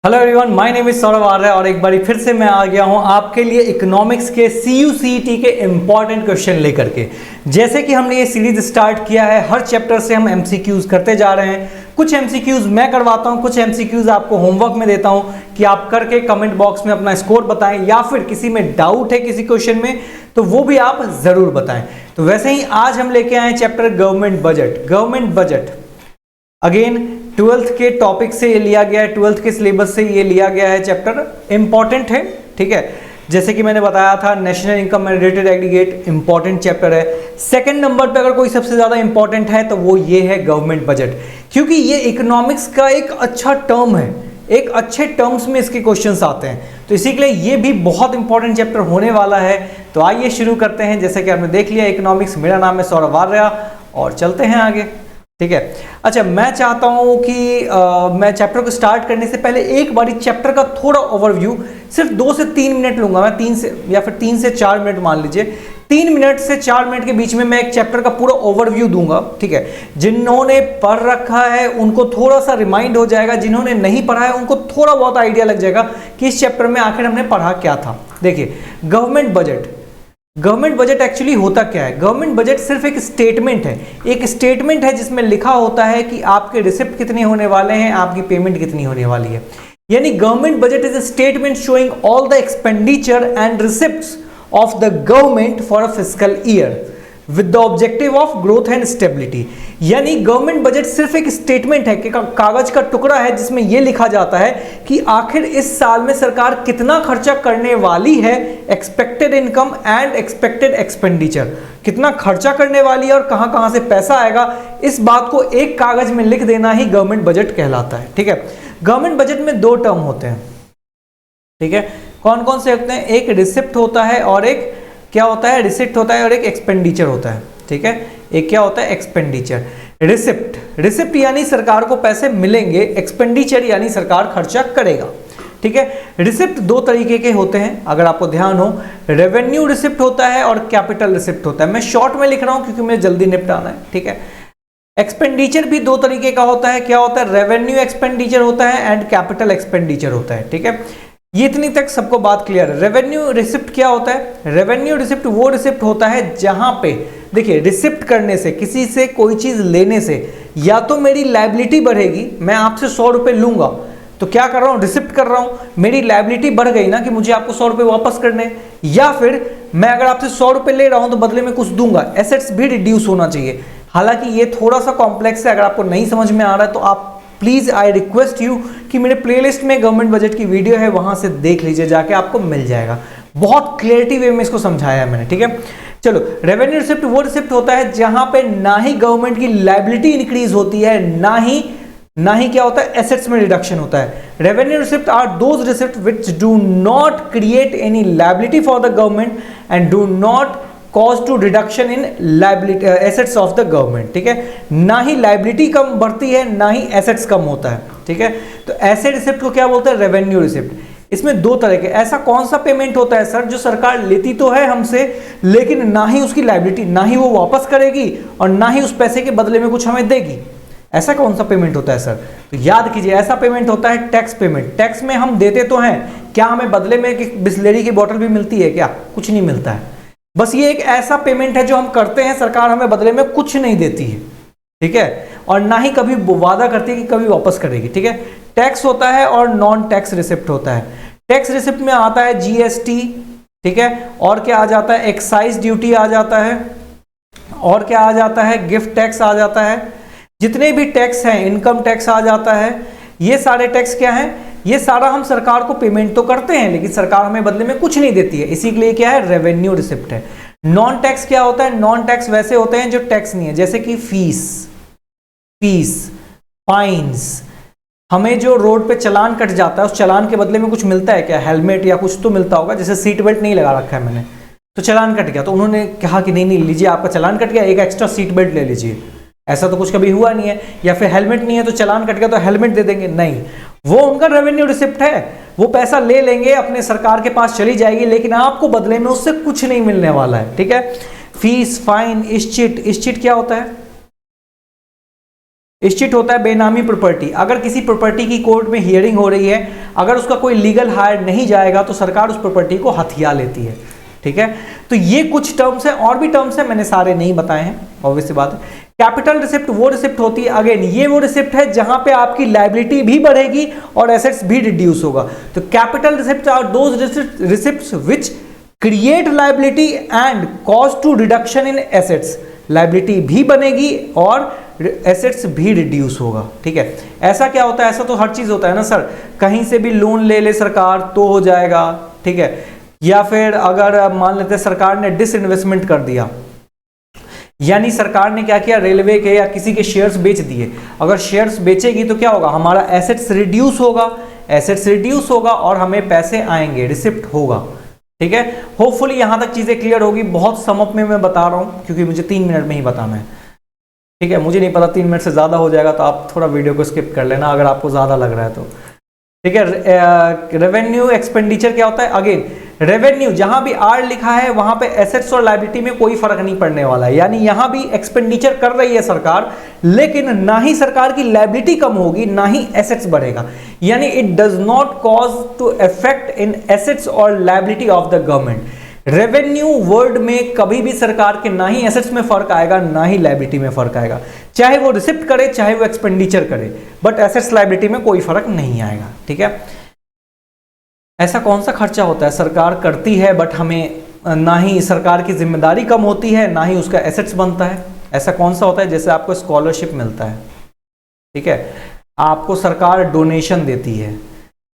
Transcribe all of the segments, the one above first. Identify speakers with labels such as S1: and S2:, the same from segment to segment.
S1: Hello everyone, my name is Saurabh Arya और एक बारी फिर से मैं आ गया हूं आपके लिए इकोनॉमिक्स के CUCET के इंपॉर्टेंट क्वेश्चन लेकर के। जैसे कि हमने ये सीरीज स्टार्ट किया है, हर चैप्टर से हम MCQs करते जा रहे हैं। कुछ MCQs मैं करवाता हूं, कुछ MCQs आपको होमवर्क में देता हूं कि आप करके कमेंट बॉक्स में अपना स्कोर बताएं, या फिर किसी में डाउट है किसी क्वेश्चन में तो वो भी आप जरूर बताएं। तो वैसे ही आज हम लेके आए chapter government budget. Again 12th के टॉपिक से ये लिया गया है, 12th के सिलेबस से ये लिया गया है। चैप्टर इंपॉर्टेंट है, ठीक है। जैसे कि मैंने बताया था, national income and related aggregate important chapter है। सेकंड नंबर पे अगर कोई सबसे ज्यादा इंपॉर्टेंट है तो वो ये है गवर्नमेंट बजट, क्योंकि ये इकोनॉमिक्स का एक अच्छा टर्म है, एक अच्छे टर्म्स में इसके क्वेश्चंस आते हैं, तो इसी के लिए ये भी बहुत इंपॉर्टेंट चैप्टर होने वाला है। तो आइए शुरू करते हैं। जैसे कि आपने देख लिया इकोनॉमिक्स, मेरा नाम है सौरभ आर्य और चलते हैं आगे, ठीक है। अच्छा, मैं चाहता हूं कि मैं चैप्टर को स्टार्ट करने से पहले एक बारी चैप्टर का थोड़ा ओवरव्यू सिर्फ 2 से 3 मिनट लूंगा मैं, 3 से या फिर 3 से 4 मिनट मान लीजिए। 3 मिनट से 4 मिनट के बीच में मैं एक चैप्टर का पूरा ओवरव्यू दूंगा, ठीक है। जिन्होंने पढ़ रखा है उनको थोड़ा सा रिमाइंड हो जाएगा, जिन्होंने नहीं पढ़ा है उनको थोड़ा बहुत आइडिया लग जाएगा कि इस चैप्टर में आखिर हमने पढ़ा क्या था। देखिए, गवर्नमेंट बजट एक्चुअली होता क्या है। गवर्नमेंट बजट सिर्फ एक स्टेटमेंट है, जिसमें लिखा होता है कि आपके रिसिप्ट कितने होने वाले हैं, आपकी पेमेंट कितनी होने वाली है। यानी government budget is a statement showing all the expenditure and receipts of the government for a fiscal year with the objective of growth and stability. यानी गवर्नमेंट बजट सिर्फ एक स्टेटमेंट है कि कागज का टुकड़ा है जिसमें यह लिखा जाता है कि आखिर इस साल में सरकार कितना खर्चा करने वाली है, expected income and expected expenditure, कितना खर्चा करने वाली है और कहां कहां से पैसा आएगा। इस बात को एक कागज में लिख देना ही गवर्नमेंट बजट कहलाता है, ठीक है। गवर्नमेंट बजट में 2 टर्म होते हैं, ठीक है। कौन कौन से होते हैं? एक रिसिप्ट होता है और एक क्या होता है? रिसिप्ट होता है और एक एक्सपेंडिचर होता है, ठीक है। एक क्या होता है? एक्सपेंडिचर। रिसिप्ट यानी सरकार को पैसे मिलेंगे, एक्सपेंडिचर यानी सरकार खर्चा करेगा, ठीक है। रिसिप्ट 2 तरीके के होते हैं, अगर आपको ध्यान हो। रेवेन्यू रिसिप्ट होता है और कैपिटल रिसिप्ट होता है। मैं शॉर्ट में लिख रहा हूं क्योंकि मुझे जल्दी निपटाना है, ठीक है। एक्सपेंडिचर भी 2 तरीके का होता है। क्या होता है? रेवेन्यू एक्सपेंडिचर होता है एंड कैपिटल एक्सपेंडिचर होता है, ठीक है। ये इतनी तक सबको बात क्लियर है। रेवेन्यू रिसिप्ट क्या होता है? रेवेन्यू रिसिप्ट वो रिसिप्ट होता है जहां पे, देखिए, रिसिप्ट करने से, किसी से कोई चीज लेने से, या तो मेरी लायबिलिटी बढ़ेगी, मैं आपसे 100 रुपए लूंगा तो क्या कर रहा हूं? रिसिप्ट कर रहा हूं, मेरी लायबिलिटी बढ़ गई ना कि मुझे आपको 100 रुपए वापस करने। या फिर मैं अगर आपसे 100 रुपए ले रहा हूं तो बदले में कुछ दूंगा, एसेट्स भी रिड्यूस होना चाहिए। हालांकि ये थोड़ा सा कॉम्प्लेक्स है, अगर आपको नहीं समझ में आ रहा है तो आप प्लीज आई रिक्वेस्ट यू कि मेरे प्लेलिस्ट में गवर्नमेंट बजट की वीडियो है, वहां से देख लीजिए जाके, आपको मिल जाएगा। बहुत क्लियरिटी वे में इसको समझाया है मैंने, ठीक है। चलो, रेवेन्यू रिसिप्ट वो रिसिप्ट होता है जहां पे ना ही गवर्नमेंट की लायबिलिटी इंक्रीज होती है, ना ही क्या होता है? एसेट्स में रिडक्शन होता है। Revenue receipt are those receipt which do not create any liability for the government and do not cause to reduction in liability assets of the government, ठीक है। ना ही लायबिलिटी कम बढ़ती है, ना ही एसेट्स कम होता है, ठीक है। तो ऐसे रिसिप्ट को क्या बोलते हैं? Revenue receipt. इसमें 2 तरह के, ऐसा कौन सा पेमेंट होता है सर जो सरकार लेती तो है हमसे लेकिन ना ही उसकी लायबिलिटी, ना ही वो वापस करेगी और ना ही उस पैसे के बदले में कुछ हमें देगी? ऐसा कौन सा पेमेंट होता है सर? तो याद कीजिए, ऐसा पेमेंट होता है टैक्स पेमेंट। टैक्स में हम देते तो हैं, क्या हमें बदले में एक बिस्लेरी की बोतल भी मिलती है? क्या कुछ नहीं मिलता है। बस ये एक ऐसा पेमेंट है जो हम करते हैं, सरकार हमें बदले में कुछ नहीं देती है, ठीक है, और ना ही कभी वादा करती है कि कभी वापस करेगी, ठीक है। टैक्स होता है और नॉन टैक्स रिसिप्ट होता है। टैक्स रिसिप्ट में आता है GST, ठीक है, और क्या आ जाता है? एक्साइज ड्यूटी आ जाता है, और क्या आ जाता है? गिफ्ट टैक्स आ जाता है। जितने भी टैक्स हैं, इनकम टैक्स आ जाता है, ये सारे टैक्स क्या हैं? ये सारा हम सरकार को पेमेंट तो करते हैं लेकिन सरकार हमें बदले में कुछ नहीं देती है, इसी के लिए क्या है? रेवेन्यू रिसिप्ट है। नॉन टैक्स क्या होता है? नॉन टैक्स वैसे होते हैं जो टैक्स नहीं है, जैसे कि फीस, फाइन्स। हमें जो रोड पे चालान कट जाता है, उस चालान के बदले में कुछ मिलता है क्या? हेलमेट या कुछ तो मिलता होगा। जैसे सीट बेल्ट नहीं लगा रखा है मैंने तो चालान कट गया, तो उन्होंने कहा कि नहीं लीजिए, आपका चालान कट गया, एक एक्स्ट्रा सीट बेल्ट ले लीजिए। ऐसा तो कुछ कभी हुआ नहीं है। या फिर हेलमेट नहीं है तो चालान कट गया तो हेलमेट दे देंगे? नहीं, वो उनका रेवेन्यू रिसिप्ट है, वो पैसा ले लेंगे, अपने सरकार के पास चली जाएगी, लेकिन आपको बदले में उससे कुछ नहीं मिलने वाला है, ठीक है। फीस, फाइन, इश्चिट क्या होता है? इस्टेट होता है बेनामी प्रॉपर्टी। अगर किसी प्रॉपर्टी की कोर्ट में हियरिंग हो रही है, अगर उसका कोई लीगल हायर नहीं जाएगा तो सरकार उस प्रॉपर्टी को हथिया लेती है। ठीक है, तो ये कुछ टर्म्स हैं, और भी टर्म्स हैं, मैंने सारे नहीं बताए हैं, ऑब्वियस सी बात है। कैपिटल रिसिप्ट वो रिसिप्ट होती है, अगेन ये वो रिसिप्ट है जहां पे आपकी लायबिलिटी भी बढ़ेगी और एसेट्स भी रिड्यूस होगा। तो capital receipt are those receipts which create liability and cause to reduction in assets. Liability भी बनेगी और एसेट्स भी रिड्यूस होगा। ठीक है, ऐसा क्या होता है, ऐसा तो हर चीज होता है ना सर, कहीं से भी लोन ले ले सरकार तो हो जाएगा। ठीक है, या फिर अगर मान लेते हैं सरकार ने डिसइन्वेस्टमेंट कर दिया, यानी सरकार ने क्या किया, रेलवे के या किसी के शेयर्स बेच दिए, अगर शेयर्स बेचेगी तो क्या होगा, हमारा एसेट्स रिड्यूस होगा, एसेट्स रिड्यूस होगा और हमें पैसे आएंगे, रिसिप्ट होगा। ठीक है, होपफुली यहां तक चीजें क्लियर होगी। बहुत समअप में मैं बता रहा हूं क्योंकि मुझे 3 मिनट में ही बताना है। ठीक है, मुझे नहीं पता 3 मिनट से ज्यादा हो जाएगा तो आप थोड़ा वीडियो को स्किप कर लेना अगर आपको ज्यादा लग रहा है तो। ठीक है, रेवेन्यू एक्सपेंडिचर क्या होता है, अगेन रेवेन्यू जहां भी आर लिखा है वहां पे एसेट्स और लायबिलिटी में कोई फर्क नहीं पड़ने वाला है, यानी यहां भी एक्सपेंडिचर कर रही है सरकार, लेकिन ना ही सरकार की लायबिलिटी कम होगी ना ही एसेट्स बढ़ेगा, यानी it does not cause to effect in assets और liability of the government. Revenue word में कभी भी सरकार के ना ही एसेट्स में फर्क आएगा ना ही लायबिलिटी में फर्क आएगा, चाहे वो रिसिप्ट करे चाहे वो एक्सपेंडिचर करे, बट एसेट्स लायबिलिटी में कोई फर्क नहीं आएगा। ठीक है, ऐसा कौन सा खर्चा होता है सरकार करती है बट हमें ना ही सरकार की जिम्मेदारी कम होती है ना ही उसका एसेट्स बनता है, ऐसा कौन सा होता है, जैसे आपको स्कॉलरशिप मिलता है। ठीक है, आपको सरकार डोनेशन देती है,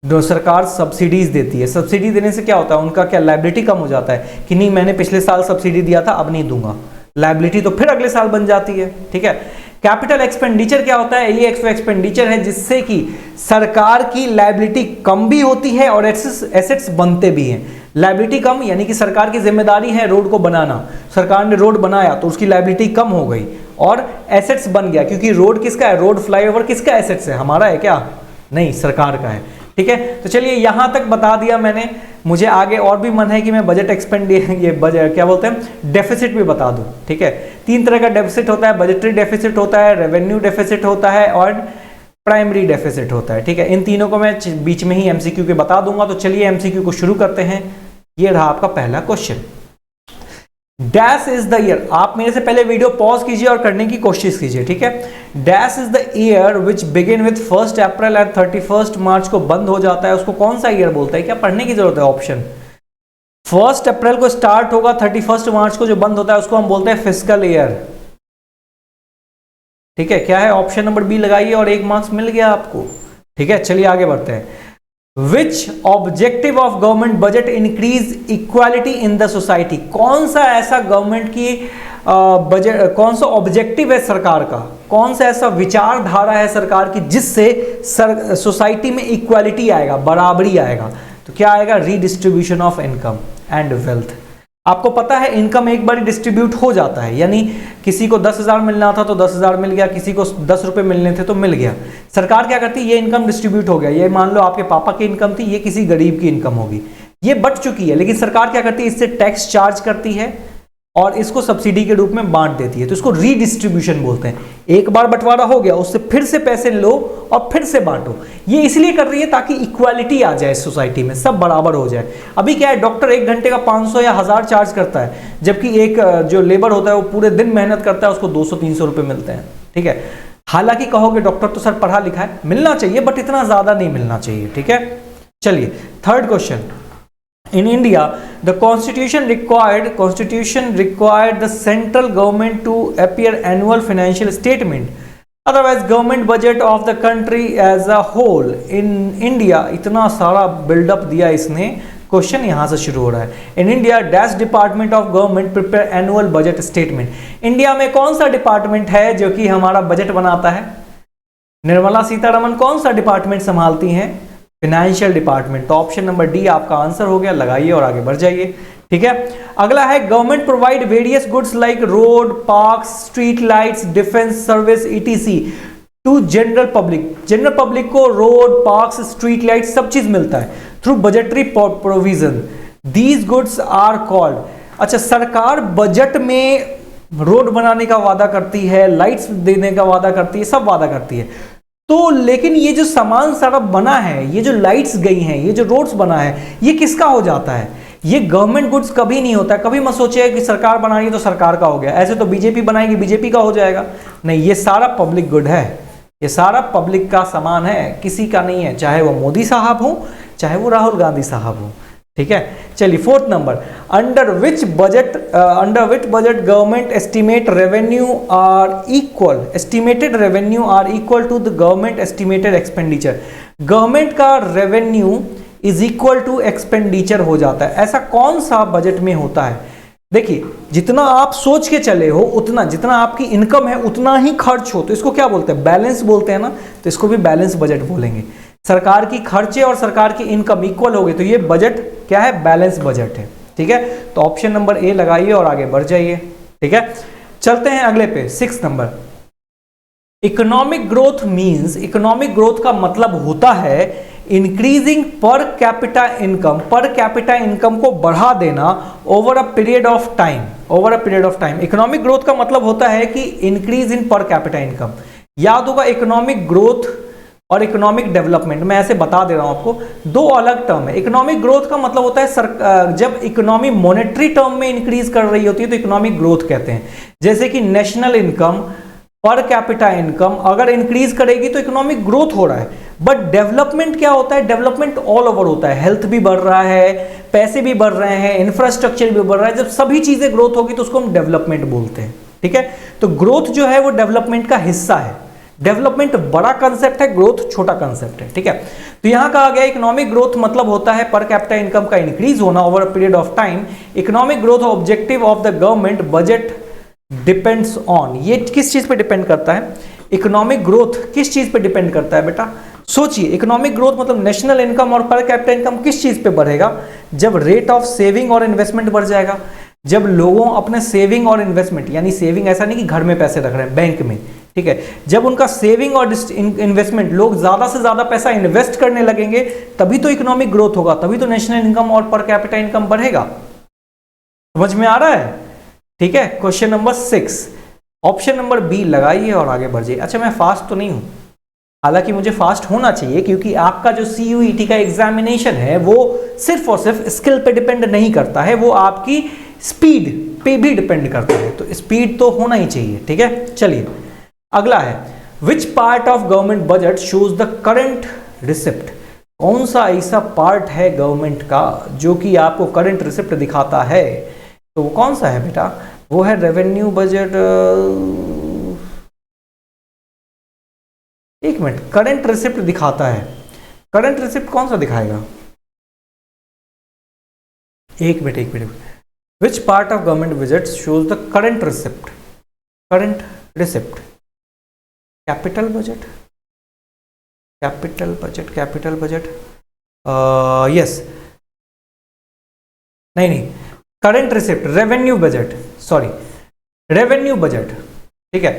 S1: सरकार सब्सिडीज देती है, सब्सिडी देने से क्या होता है, उनका क्या लायबिलिटी कम हो जाता है कि नहीं मैंने पिछले साल सब्सिडी दिया था अब नहीं दूंगा, लायबिलिटी तो फिर अगले साल बन जाती है। ठीक है, कैपिटल एक्सपेंडिचर क्या होता है, ये एक्सपेंडिचर है जिससे कि सरकार की लायबिलिटी कम भी होती है और एसेट्स बनते भी हैं। लायबिलिटी कम यानी कि सरकार की जिम्मेदारी है रोड को बनाना, सरकार ने रोड बनाया तो उसकी लायबिलिटी कम हो गई और एसेट्स बन गया, क्योंकि रोड किसका है, रोड फ्लाईओवर किसका एसेट्स है, हमारा है क्या, नहीं सरकार का है। ठीक है, तो चलिए यहां तक बता दिया मैंने, मुझे आगे और भी मन है कि मैं बजट ये बजट क्या बोलते हैं डेफिसिट भी बता दूं। ठीक है, 3 तरह का डेफिसिट होता है, बजटरी डेफिसिट होता है, रेवेन्यू डेफिसिट होता है और प्राइमरी डेफिसिट होता है। ठीक है, इन तीनों को मैं बीच में ही एमसीक्यू के बता दूंगा। तो चलिए एमसीक्यू को शुरू करते हैं। ये रहा आपका पहला question, dash is the year, आप मेरे से पहले वीडियो पॉज कीजिए और करने की कोशिश कीजिए। ठीक है, dash is the year which begin with 1 April and 31 मार्च को बंद हो जाता है, उसको कौन सा ईयर बोलता है, क्या पढ़ने की जरूरत है, ऑप्शन 1 अप्रैल को स्टार्ट होगा, 31 मार्च को जो बंद होता है उसको हम बोलते हैं फिस्कल ईयर। ठीक है, क्या है, ऑप्शन नंबर बी लगाइए और 1 मार्क्स मिल गया आपको। ठीक है, चलिए आगे बढ़ते हैं। Which objective of government budget increase equality in the society, कौन सा ऐसा गवर्नमेंट की बजट, कौन सा ऑब्जेक्टिव है सरकार का, कौन सा ऐसा विचारधारा है सरकार की जिससे सोसाइटी में इक्वालिटी आएगा, बराबरी आएगा, तो क्या आएगा, redistribution of income and wealth. आपको पता है इनकम एक बार डिस्ट्रीब्यूट हो जाता है, यानी किसी को 10,000 मिलना था तो 10,000 मिल गया, किसी को 10 रुपए मिलने थे तो मिल गया। सरकार क्या करती है, ये इनकम डिस्ट्रीब्यूट हो गया, ये मान लो आपके पापा की इनकम थी, ये किसी गरीब की इनकम होगी, ये बट चुकी है, लेकिन सरकार क्या करती है, इससे टैक्स चार्ज करती है और इसको सब्सिडी के रूप में बांट देती है, तो इसको रीडिस्ट्रीब्यूशन बोलते हैं। एक बार बंटवारा हो गया, उससे फिर से पैसे लो और फिर से बांटो। ये इसलिए कर रही है ताकि इक्वालिटी आ जाए सोसाइटी में, सब बराबर हो जाए। अभी क्या है, डॉक्टर 1 घंटे का 500 या 1000 चार्ज करता है, जबकि एक जो लेबर होता है वो पूरे दिन मेहनत करता है, उसको 200-300 रुपए मिलते हैं। ठीक है, हालांकि कहोगे डॉक्टर तो सर पढ़ा लिखा है, मिलना चाहिए बट इतना ज्यादा नहीं मिलना चाहिए। ठीक है, चलिए third question, in India the constitution required the central government to appear annual financial statement, otherwise government budget of the country as a whole in India, इतना सारा बिल्डअप दिया इसने, क्वेश्चन यहां से शुरू हो रहा है। In India dash department of government prepare annual budget statement, India में कौन सा डिपार्टमेंट है जो कि हमारा बजट बनाता है, निर्मला सीतारमण कौन सा डिपार्टमेंट संभालती हैं, फाइनेंशियल डिपार्टमेंट। तो ऑप्शन नंबर डी आपका आंसर हो गया, लगाइए और आगे बढ़ जाइए। ठीक है, अगला है government provide various goods like road, parks, street lights, defence service ETC to general public. General public को रोड, पार्क्स, स्ट्रीट लाइट सब चीज मिलता है through budgetary provision, these goods are called. अच्छा, सरकार बजट में रोड बनाने का वादा करती है, लाइट्स देने का वादा करती है, सब वादा करती है। तो लेकिन ये जो सामान सारा बना है, ये जो लाइट्स गई हैं, ये जो रोड्स बना है, ये किसका हो जाता है? ये गवर्नमेंट गुड्स कभी नहीं होता। कभी मत सोचिए कि सरकार बना रही है तो सरकार का हो गया, ऐसे तो बीजेपी बनाएगी बीजेपी का हो जाएगा, नहीं, ये सारा पब्लिक गुड है, ये सारा पब्लिक का सामान है, किसी का नहीं है, चाहे वो मोदी साहब हो चाहे वो राहुल गांधी साहब हो। ठीक है, चलिए fourth number, under which budget government estimate revenue are equal, estimated revenue are equal to the government estimated expenditure. Government का revenue is equal to expenditure हो जाता है, ऐसा कौन सा बजट में होता है? देखिए, जितना आप सोच के चले हो उतना, जितना आपकी इनकम है उतना ही खर्च हो, तो इसको क्या बोलते हैं? बैलेंस बोलते हैं ना, तो इसको भी बैलेंस बजट बोलेंगे। सरकार की खर्चे और सरकार की इनकम इक्वल हो गई तो ये बजट क्या है? बैलेंस बजट है। ठीक है, तो ऑप्शन नंबर ए लगाइए और आगे बढ़ जाइए। ठीक है, चलते हैं अगले पे, 6 number. Economic growth means, economic growth का मतलब होता है increasing per capita income, per capita income को बढ़ा देना over a period of time, over a period of time. Economic growth का मतलब होता है कि increase in per capita income. याद होगा, इकोनॉमिक ग्रोथ और इकोनॉमिक डेवलपमेंट, मैं ऐसे बता दे रहा हूं आपको, दो अलग टर्म है। इकोनॉमिक ग्रोथ का मतलब होता है जब इकोनॉमी मॉनेटरी टर्म में इंक्रीज कर रही होती है तो इकोनॉमिक ग्रोथ कहते हैं। जैसे कि national income, per capita income अगर इंक्रीज करेगी तो इकोनॉमिक ग्रोथ हो रहा है। बट डेवलपमेंट क्या होता है? डेवलपमेंट ऑल ओवर होता है, हेल्थ भी बढ़ रहा है, पैसे भी बढ़ रहे हैं, इंफ्रास्ट्रक्चर भी बढ़ रहा है। जब सभी चीजें ग्रोथ होगी तो उसको हम डेवलपमेंट बोलते हैं। ठीक है, तो ग्रोथ जो है वो डेवलपमेंट का हिस्सा है। डेवलपमेंट बड़ा कंसेप्ट है, ग्रोथ छोटा कंसेप्ट है। ठीक है, तो यहां कहा गया इकोनॉमिक ग्रोथ मतलब होता है पर कैपिटा इनकम का इंक्रीज होना over a period of time. Economic growth objective of the government budget depends on, ये किस चीज पे डिपेंड करता है? इकोनॉमिक ग्रोथ किस चीज पे डिपेंड करता है बेटा? सोचिए, इकोनॉमिक ग्रोथ मतलब नेशनल इनकम और पर कैपिटा इनकम किस चीज पे बढ़ेगा? जब रेट ऑफ सेविंग और इन्वेस्टमेंट बढ़ जाएगा, जब लोगों अपने सेविंग और इन्वेस्टमेंट, यानी सेविंग ऐसा नहीं कि घर में पैसे रख रहे हैं बैंक में, ठीक है, जब उनका सेविंग और इन्वेस्टमेंट, लोग ज्यादा से ज्यादा पैसा इन्वेस्ट करने लगेंगे, तभी तो इकोनॉमिक ग्रोथ होगा, तभी तो नेशनल इनकम और पर कैपिटा इनकम बढ़ेगा। समझ में आ रहा है? ठीक है, question number 6, option number B लगाइए और आगे बढ़ जाइए। अच्छा, मैं फास्ट तो नहीं हूं, हालांकि मुझे फास्ट होना चाहिए क्योंकि आपका जो CUET का एग्जामिनेशन है वो सिर्फ और सिर्फ स्किल पे डिपेंड नहीं करता है, वो आपकी स्पीड पे भी डिपेंड करता है, तो स्पीड तो होना ही चाहिए। ठीक है, चलिए अगला है, विच part of government budget shows the current receipt. कौन सा ऐसा पार्ट है गवर्नमेंट का जो कि आपको करंट रिसिप्ट दिखाता है? तो वो कौन सा है बेटा? वो है रेवेन्यू बजट। एक मिनट, करंट रिसिप्ट दिखाता है, करंट रिसिप्ट कौन सा दिखाएगा? एक minute, which part of government budget shows the current receipt? Current receipt, capital budget, capital budget, capital budget, yes, नहीं, current receipt, revenue budget, sorry, revenue budget. ठीक है,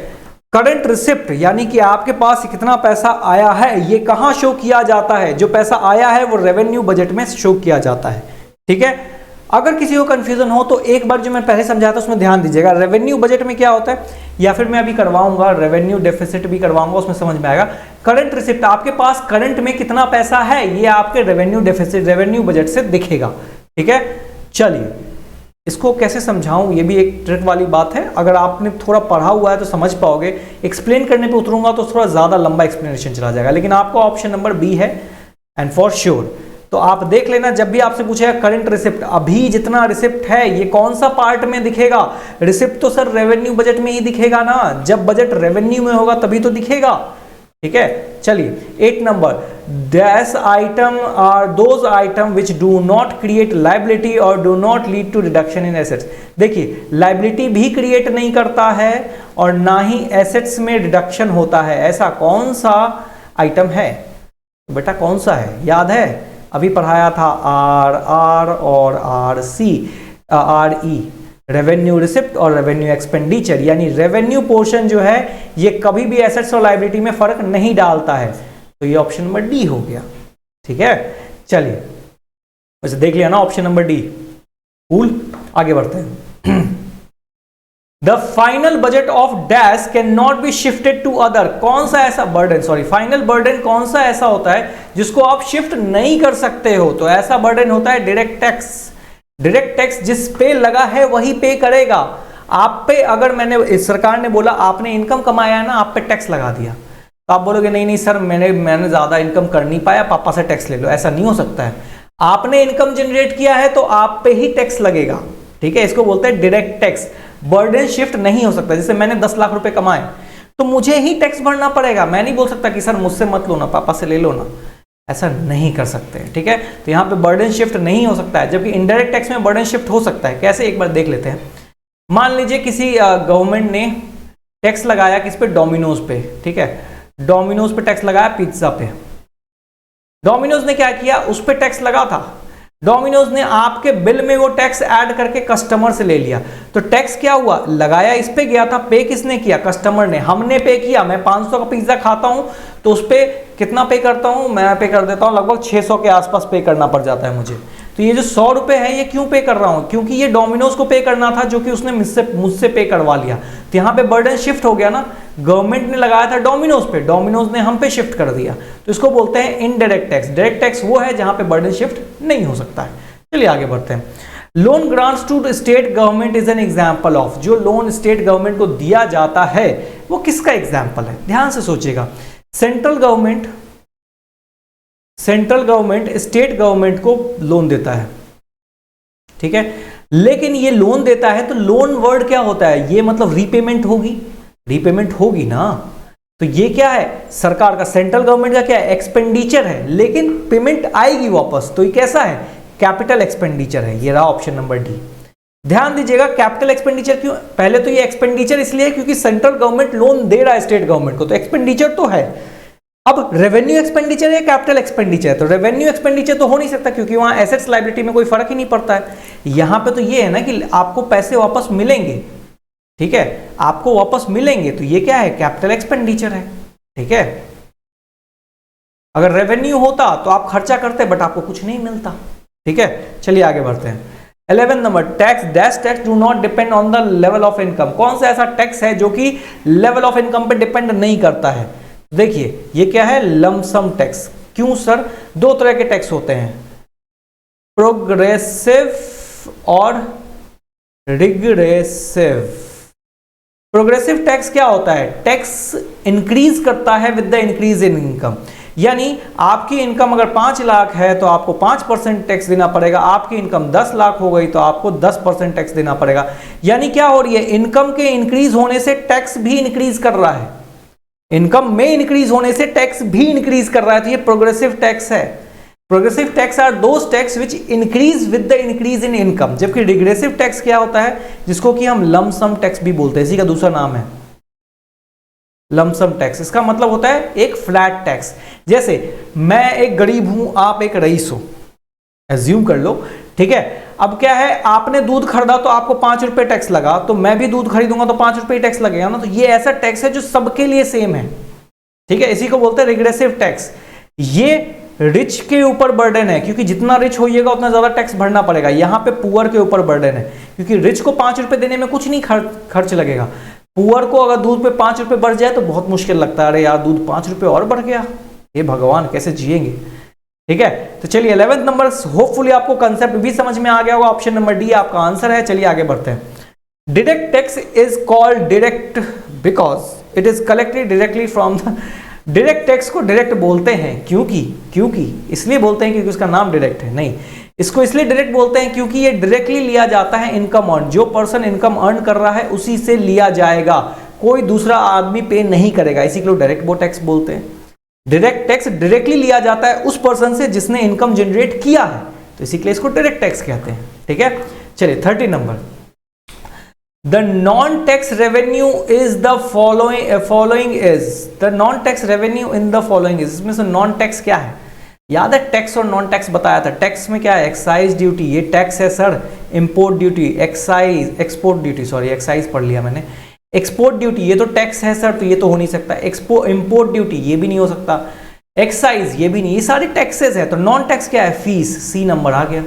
S1: current receipt यानी कि आपके पास कितना पैसा आया है, ये कहां शो किया जाता है? जो पैसा आया है वो रेवेन्यू बजट में शो किया जाता है। ठीक है, अगर किसी को कंफ्यूजन हो तो एक बार जो मैं पहले समझाया था उसमें ध्यान दीजिएगा। रेवेन्यू बजट में क्या होता है, या फिर मैं अभी करवाऊंगा रेवेन्यू डेफिसिट भी करवाऊंगा, उसमें समझ में आएगा। करंट रिसिप्ट, आपके पास करंट में कितना पैसा है ये आपके रेवेन्यू डेफिसिट, रेवेन्यू बजट से दिखेगा। ठीक है, चलिए इसको कैसे समझाऊं, ये भी एक ट्रिक वाली बात है। अगर आपने थोड़ा पढ़ा हुआ है तो समझ पाओगे, एक्सप्लेन करने पे उतरूंगा तो थोड़ा ज्यादा लंबा एक्सप्लेनेशन चला जाएगा, लेकिन आपका ऑप्शन नंबर बी है एंड फॉर श्योर। तो आप देख लेना, जब भी आपसे पूछेगा करंट रिसिप्ट, अभी जितना रिसिप्ट है ये कौन सा पार्ट में दिखेगा? रिसिप्ट तो सर रेवेन्यू बजट में ही दिखेगा ना, जब बजट रेवेन्यू में होगा तभी तो दिखेगा। ठीक है, चलिए 8 number, dash item are those items which do not create liability और do not lead to reduction in assets. देखिए, लाइबिलिटी भी क्रिएट नहीं करता है और ना ही एसेट्स में रिडक्शन होता है, ऐसा कौन सा आइटम है? बेटा कौन सा है, याद है? अभी पढ़ाया था RR और RE, रेवेन्यू रिसिप्ट और रेवेन्यू एक्सपेंडिचर, यानी रेवेन्यू पोर्शन जो है ये कभी भी एसेट्स और लायबिलिटी में फर्क नहीं डालता है, तो ये ऑप्शन नंबर डी हो गया। ठीक है, चलिए वैसे देख लिया ना ऑप्शन नंबर डी। कूल, आगे बढ़ते हैं। The final budget of dash can not be shifted to other. कौन सा ऐसा बर्डन, सॉरी फाइनल बर्डन कौन सा ऐसा होता है जिसको आप शिफ्ट नहीं कर सकते हो? तो ऐसा बर्डन होता है डायरेक्ट टैक्स। डायरेक्ट टैक्स जिस पे लगा है वही पे करेगा। आप पे अगर सरकार ने बोला आपने इनकम कमाया है ना, आप पे टैक्स लगा दिया, तो आप बोलोगे नहीं नहीं सर मैंने ज्यादा इनकम कर नहीं पाया, पापा से टैक्स ले लो। ऐसा नहीं हो सकता है। आपने इनकम जनरेट किया है तो आप पे ही टैक्स लगेगा, ठीक है। इसको बोलते हैं डायरेक्ट टैक्स। बर्डन शिफ्ट नहीं हो सकता। जैसे मैंने 10 लाख रुपए कमाए तो मुझे ही टैक्स भरना पड़ेगा। मैं नहीं बोल सकता कि सर मुझसे मत लो ना, पापा से ले लो ना, ऐसा नहीं कर सकते, ठीक है। तो यहाँ पे बर्डन शिफ्ट नहीं हो सकता है, जबकि इनडायरेक्ट टैक्स में बर्डन शिफ्ट हो सकता है। कैसे, एक बार देख लेते हैं। मान लीजिए किसी गवर्नमेंट ने टैक्स लगाया किस पे, डोमिनोज पे, ठीक है। डोमिनोज पे टैक्स लगाया, पिज्जा पे। डोमिनोज ने क्या किया, उस पे टैक्स लगा था, डोमिनोज ने आपके बिल में वो टैक्स ऐड करके कस्टमर से ले लिया। तो टैक्स क्या हुआ, लगाया इस पे गया था, पे किसने किया, कस्टमर ने। हमने पे किया। मैं 500 का पिज्जा खाता हूं तो उस पे कितना पे करता हूं, मैं पे कर देता हूं लगभग 600 के आसपास पे करना पड़ जाता है मुझे। तो ये जो 100 रुपए है ये क्यों पे कर रहा हूं, क्योंकि ये डोमिनोज को पे करना था जो कि उसने मुझसे पे करवा लिया। तो यहाँ पे बर्डन शिफ्ट हो गया ना। गवर्नमेंट ने लगाया था डोमिनोज पे, डोमिनोज ने हम पे शिफ्ट कर दिया। तो इसको बोलते हैं इनडायरेक्ट टैक्स। डायरेक्ट टैक्स वो है जहां पे बर्डन शिफ्ट नहीं हो सकता है। चलिए आगे बढ़ते हैं। Loan grants to state government is an example of. जो लोन स्टेट गवर्नमेंट को दिया जाता है वो किसका एग्जांपल है, ध्यान से सोचिएगा। सेंट्रल गवर्नमेंट स्टेट गवर्नमेंट को लोन देता है, ठीक है। लेकिन ये लोन देता है तो लोन वर्ड क्या होता है, ये मतलब रीपेमेंट होगी ना। तो ये क्या है, सरकार का, सेंट्रल गवर्नमेंट का क्या है, एक्सपेंडिचर है, लेकिन पेमेंट आएगी वापस। तो ये कैसा है, कैपिटल एक्सपेंडिचर है। ये रहा ऑप्शन नंबर डी। ध्यान दीजिएगा, कैपिटल एक्सपेंडिचर क्यों, पहले तो ये एक्सपेंडिचर इसलिए क्योंकि सेंट्रल गवर्नमेंट लोन दे रहा है स्टेट गवर्नमेंट को, तो एक्सपेंडिचर तो है। अब रेवेन्यू एक्सपेंडिचर है, कैपिटल एक्सपेंडिचर, तो रेवेन्यू एक्सपेंडिचर तो हो नहीं सकता क्योंकि वहां एसेट्स लायबिलिटी में कोई फर्क ही नहीं पड़ता है। यहां पे तो ये है ना कि आपको पैसे वापस मिलेंगे, ठीक है, आपको वापस मिलेंगे, तो ये क्या है, कैपिटल एक्सपेंडिचर है, ठीक है। अगर रेवेन्यू होता तो आप खर्चा करते बट आपको कुछ नहीं मिलता, ठीक है। चलिए आगे बढ़ते हैं। 11 number, tax dash tax do not depend on the level of income. कौन सा ऐसा टैक्स है जो कि लेवल ऑफ इनकम पे डिपेंड नहीं करता है? देखिए ये क्या है, लमसम टैक्स। क्यों सर, दो तरह के टैक्स होते हैं, प्रोग्रेसिव और रिग्रेसिव। प्रोग्रेसिव टैक्स क्या होता है, टैक्स इंक्रीज करता है with the increase in income. यानी आपकी इनकम अगर 5 लाख है तो आपको 5% टैक्स देना पड़ेगा, आपकी इनकम 10 लाख हो गई तो आपको 10% टैक्स देना पड़ेगा। यानी क्या हो रही है, इनकम के इंक्रीज होने से टैक्स भी इंक्रीज कर रहा है, इनकम में इंक्रीज होने से टैक्स भी इंक्रीज कर रहा है। तो ये प्रोग्रेसिव टैक्स है। Progressive tax are those tax which increase with the increase in income. जबकि रिग्रेसिव टैक्स क्या होता है, जिसको कि हम लमसम टैक्स भी बोलते हैं, इसी का दूसरा नाम है लमसम टैक्स। इसका मतलब होता है एक फ्लैट टैक्स। जैसे मैं एक गरीब हूं, आप एक रईस हो, एज्यूम कर लो, ठीक है। अब क्या है, आपने दूध खरीदा तो आपको 5 रुपए टैक्स लगा, तो मैं भी दूध खरीदूंगा तो 5 रुपए टैक्स लगेगा ना। तो ये ऐसा टैक्स है जो सबके लिए सेम है, ठीक है। इसी को बोलते हैं रिग्रेसिव टैक्स। ये रिच के ऊपर बर्डन है, क्योंकि जितना रिच होइएगा उतना ज्यादा टैक्स भरना पड़ेगा। यहाँ पे पुअर के ऊपर बर्डन है, क्योंकि रिच को 5 रुपए देने में कुछ नहीं खर्च लगेगा। पुअर को अगर दूध पे 5 रुपए बढ़ जाए तो बहुत मुश्किल लगता है, अरे यार दूध 5 रुपए और बढ़ गया, ये भगवान कैसे जिएंगे, ठीक है। तो चलिए 11th नंबर, होपफुली आपको कंसेप्ट भी समझ में आ गया होगा। ऑप्शन नंबर डी आपका आंसर है। चलिए आगे बढ़ते हैं। Direct tax is called direct because it is collected directly from the. Direct tax को डायरेक्ट बोलते हैं क्योंकि इसलिए बोलते हैं क्योंकि उसका नाम डायरेक्ट है, नहीं, इसको इसलिए डायरेक्ट बोलते हैं क्योंकि ये डायरेक्टली लिया जाता है इनकम अर्न। जो पर्सन इनकम अर्न कर रहा है उसी से लिया जाएगा, कोई दूसरा आदमी पे नहीं करेगा, इसी के लोग डायरेक्ट टैक्स बोलते हैं। डायरेक्ट टैक्स डायरेक्टली लिया जाता है उस पर्सन से जिसने इनकम जनरेट किया है, तो इसी के लिए इसको डायरेक्ट टैक्स कहते हैं, ठीक है। चलिए 30 number, the non tax revenue is the following is the non tax revenue in the following is. इसमें से नॉन टैक्स क्या है, याद है टैक्स और नॉन टैक्स बताया था। टैक्स में क्या है, एक्साइज ड्यूटी, ये टैक्स है sir. Import duty, export duty, sorry excise पढ़ लिया मैंने। एक्सपोर्ट ड्यूटी ये तो टैक्स है सर, तो ये तो हो नहीं सकता। इंपोर्ट ड्यूटी ये भी नहीं हो सकता, एक्साइज ये भी नहीं, ये सारे टैक्सेस है। तो नॉन टैक्स क्या है, फीस, सी नंबर आ गया।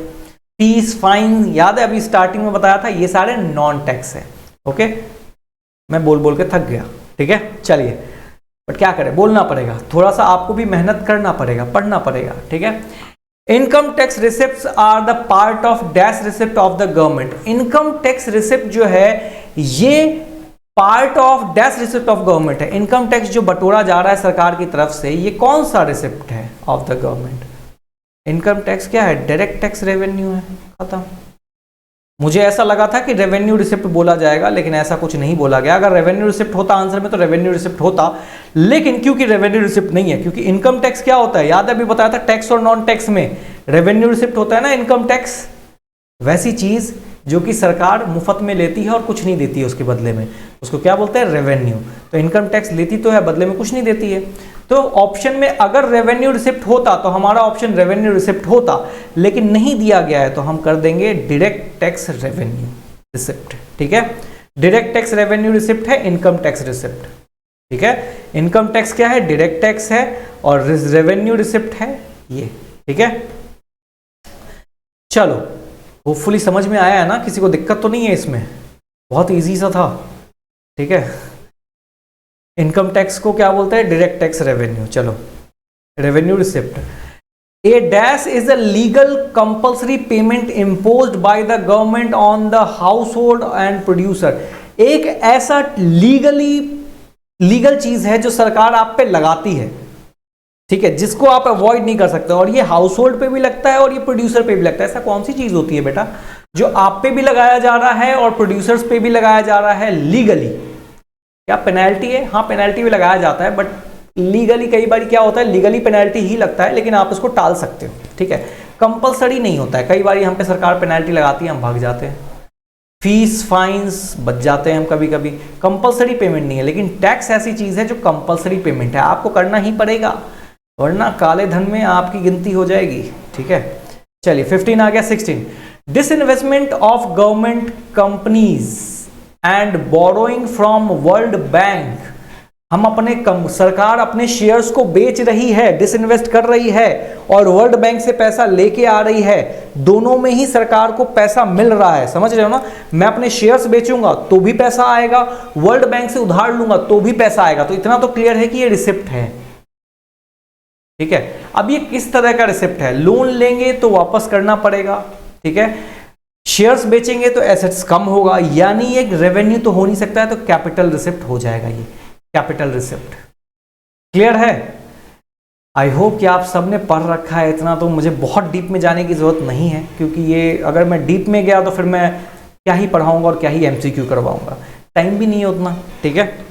S1: फीस, फाइन, याद है अभी स्टार्टिंग में बताया था, ये सारे नॉन टैक्स है, ओके। मैं बोल बोल के थक गया, ठीक है, चलिए, बट क्या करें, बोलना पड़ेगा, थोड़ा सा आपको भी मेहनत करना पड़ेगा, पढ़ना पड़ेगा, ठीक है। Income tax receipts are the part of dash receipt of the government. Income tax receipt जो है ये part of dash receipt of government है। इनकम टैक्स जो बटोरा जा रहा है सरकार की तरफ से, ये कौन सा रिसिप्ट है of the government? Income tax क्या है? डायरेक्ट टैक्स रेवेन्यू है, खत्म। मुझे ऐसा लगा था कि रेवेन्यू रिसिप्ट बोला जाएगा, लेकिन ऐसा कुछ नहीं बोला गया। अगर रेवेन्यू रिसिप्ट होता आंसर में तो रेवेन्यू रिसिप्ट होता, लेकिन क्योंकि रेवेन्यू रिसिप्ट नहीं है, क्योंकि इनकम टैक्स क्या होता है, याद है अभी बताया था, टैक्स और नॉन टैक्स में रेवेन्यू रिसिप्ट होता है ना। इनकम टैक्स वैसी चीज जो कि सरकार मुफ्त में लेती है और कुछ नहीं देती है उसके बदले में, उसको क्या बोलते हैं? रेवेन्यू। तो इनकम टैक्स लेती तो है, बदले में कुछ नहीं देती है। तो ऑप्शन में अगर रेवेन्यू रिसिप्ट होता तो हमारा ऑप्शन रेवेन्यू रिसिप्ट होता, लेकिन नहीं दिया गया है तो हम कर देंगे डायरेक्ट टैक्स रेवेन्यू रिसिप्ट, ठीक है। डायरेक्ट टैक्स रेवेन्यू रिसिप्ट है, इनकम टैक्स रिसिप्ट, ठीक है। इनकम टैक्स क्या है? डायरेक्ट टैक्स है, और रेवेन्यू रिसिप्ट है ये, ठीक है। चलो, होपफुली समझ में आया है ना, किसी को दिक्कत तो नहीं है इसमें, बहुत इजी सा था, ठीक है। इनकम टैक्स को क्या बोलते हैं? Direct tax revenue. चलो, revenue receipt. A dash is a legal compulsory payment imposed by the government on the household and producer. एक ऐसा लीगल चीज है जो सरकार आप पे लगाती है, ठीक है, जिसको आप अवॉइड नहीं कर सकते, और ये हाउस होल्ड पे भी लगता है और ये प्रोड्यूसर पे भी लगता है। ऐसा कौन सी चीज होती है बेटा जो आप पे भी लगाया जा रहा है और प्रोड्यूसर्स पे भी लगाया जा रहा है लीगली? क्या पेनल्टी है? हाँ, पेनल्टी भी लगाया जाता है, बट लीगली कई बार क्या होता है, लीगली पेनल्टी ही लगता है, लेकिन आप इसको टाल सकते हो, ठीक है। कंपलसरी नहीं होता है, कई बार हम पे सरकार पेनल्टी लगाती है, हम भाग जाते हैं, फीस फाइन्स बच जाते हैं हम कभी कभी। कंपलसरी पेमेंट नहीं है, लेकिन टैक्स ऐसी चीज है जो कंपलसरी पेमेंट है, आपको करना ही पड़ेगा, वरना काले धन में आपकी गिनती हो जाएगी, ठीक है। चलिए, 15 आ गया। 16, disinvestment of government companies and borrowing from world bank. हम अपने सरकार अपने शेयर्स को बेच रही है, डिसइन्वेस्ट कर रही है, और वर्ल्ड बैंक से पैसा लेके आ रही है, दोनों में ही सरकार को पैसा मिल रहा है, समझ रहे हो ना। मैं अपने शेयर्स बेचूंगा तो भी पैसा आएगा, वर्ल्ड बैंक से उधार लूंगा तो भी पैसा आएगा, तो इतना तो क्लियर है कि ये रिसिप्ट है, ठीक है। अब ये किस तरह का रिसिप्ट है? लोन लेंगे तो वापस करना पड़ेगा, ठीक है, शेयर्स बेचेंगे तो एसेट्स कम होगा, यानी एक रेवेन्यू तो हो नहीं सकता है, तो कैपिटल रिसिप्ट हो जाएगा, ये कैपिटल रिसिप्ट। क्लियर है? आई होप कि आप सबने पढ़ रखा है, इतना तो मुझे बहुत डीप में जाने की जरूरत नहीं है, क्योंकि ये अगर मैं डीप में गया तो फिर मैं क्या ही पढ़ाऊंगा और क्या ही एमसीक्यू करवाऊंगा, टाइम भी नहीं है उतना, ठीक है।